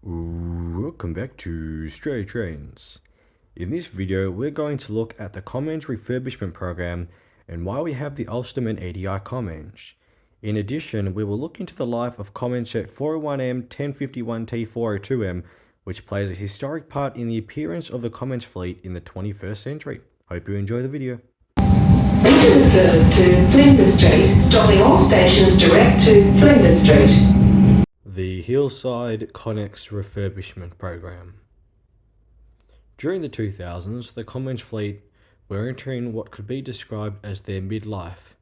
Welcome back to Strayatrains. In this video, we're going to look at the Comeng Refurbishment program and why we have the Alstom and EDI Comeng. In addition, we will look into the life of Comeng set 401M 1051T 402M, which plays a historic part in the appearance of the Comeng fleet in the 21st century. Hope you enjoy the video. Maintenance service to Flinders Street, stopping all stations direct to Flinders Street. The Hillside Connex Refurbishment Program. During the 2000s, the Comeng fleet were entering what could be described as their midlife.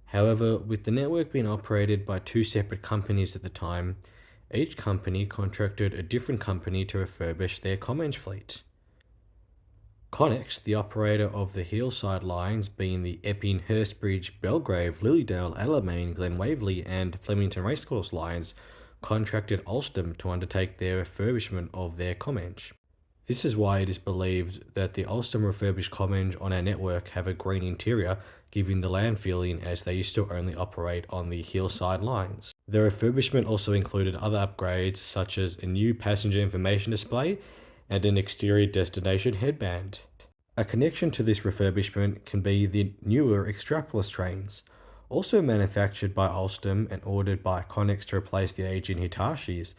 However, with the network being operated by two separate companies at the time, each company contracted a different company to refurbish their Comeng fleet. Connex, the operator of the Hillside lines being the Epping, Hurstbridge, Belgrave, Lilydale, Alamein, Glen Waverley and Flemington Racecourse lines, contracted Alstom to undertake their refurbishment of their Comeng. This is why it is believed that the Alstom refurbished Comeng on our network have a green interior, giving the land feeling as they used to only operate on the Hillside lines. The refurbishment also included other upgrades such as a new passenger information display and an exterior destination headband. A connection to this refurbishment can be the newer Strayatrains, also manufactured by Alstom and ordered by Connex to replace the aging Hitachis.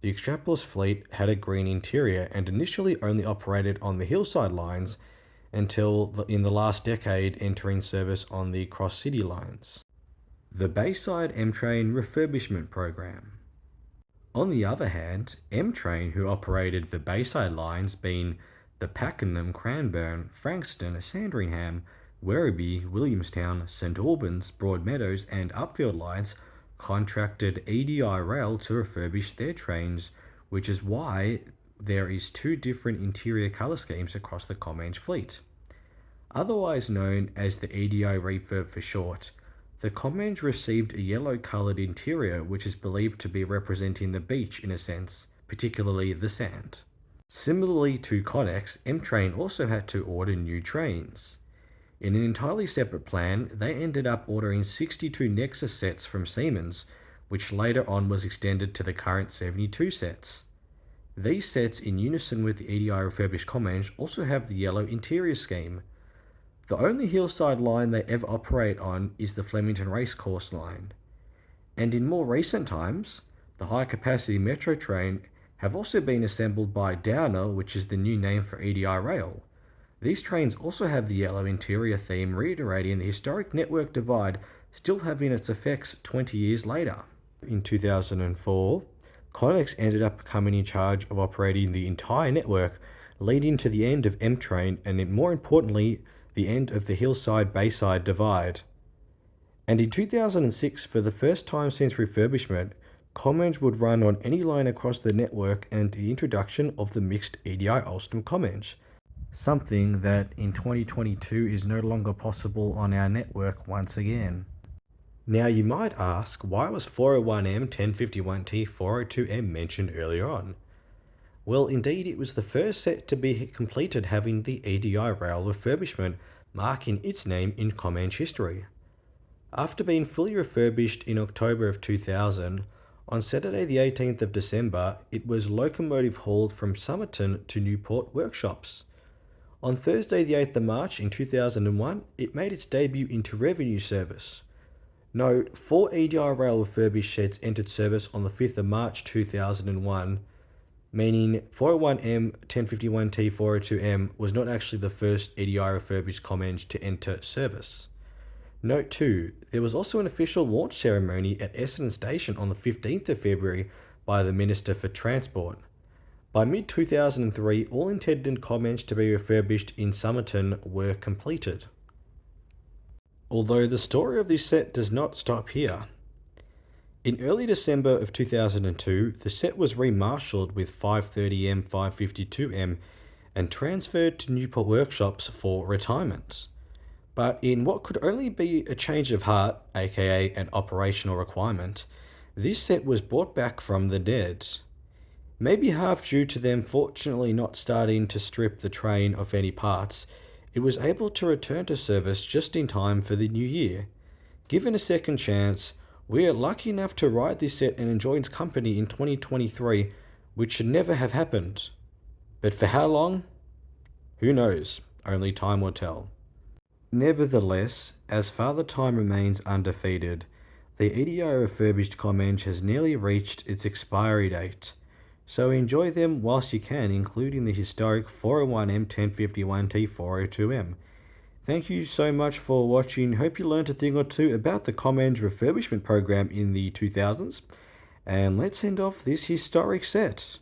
The Strayatrains fleet had a green interior and initially only operated on the Hillside lines until in the last decade entering service on the cross-city lines. The Bayside M-Train Refurbishment Program. On the other hand, M-Train, who operated the Bayside lines being the Pakenham, Cranbourne, Frankston, Sandringham, Werribee, Williamstown, St Albans, Broadmeadows and Upfield lines, contracted EDI Rail to refurbish their trains, which is why there is two different interior colour schemes across the Comeng fleet. Otherwise known as the EDI Refurb for short, the Comeng received a yellow coloured interior which is believed to be representing the beach in a sense, particularly the sand. Similarly to Connex, M-Train also had to order new trains. In an entirely separate plan, they ended up ordering 62 Nexus sets from Siemens, which later on was extended to the current 72 sets. These sets, in unison with the EDI refurbished Comeng, also have the yellow interior scheme. The only Hillside line they ever operate on is the Flemington Racecourse line. And in more recent times, the high-capacity Metro train have also been assembled by Downer, which is the new name for EDI Rail. These trains also have the yellow interior theme, reiterating the historic network divide still having its effects 20 years later. In 2004, Connex ended up coming in charge of operating the entire network, leading to the end of M-Train and, more importantly, the end of the Hillside-Bayside divide. And in 2006, for the first time since refurbishment, Comeng would run on any line across the network and the introduction of the mixed EDI Alstom Comeng. Something that in 2022 is no longer possible on our network once again. Now you might ask, why was 401M 1051T 402M mentioned earlier on? Well, indeed it was the first set to be completed having the EDI Rail refurbishment, marking its name in Comeng history. After being fully refurbished in October of 2000, on Saturday the 18th of December, it was locomotive hauled from Somerton to Newport workshops. On Thursday the 8th of March in 2001, it made its debut into revenue service. Note, 4 EDI Rail refurbished sets entered service on the 5th of March 2001, meaning 401M 1051T 402M was not actually the first EDI refurbished Comeng to enter service. Note 2, there was also an official launch ceremony at Essendon Station on the 15th of February by the Minister for Transport. By mid-2003, all intended Comeng to be refurbished in Somerton were completed. Although the story of this set does not stop here. In early December of 2002, the set was remarshalled with 530M, 552M and transferred to Newport workshops for retirement. But in what could only be a change of heart, aka an operational requirement, this set was brought back from the dead. Maybe half due to them fortunately not starting to strip the train of any parts, it was able to return to service just in time for the new year. Given a second chance, we are lucky enough to ride this set and enjoy its company in 2023, which should never have happened. But for how long? Who knows? Only time will tell. Nevertheless, as Father Time remains undefeated, the EDI refurbished Comeng has nearly reached its expiry date, so enjoy them whilst you can, including the historic 401M 1051T 402M. Thank you so much for watching. Hope you learned a thing or two about the Comeng refurbishment program in the 2000s. And let's end off this historic set.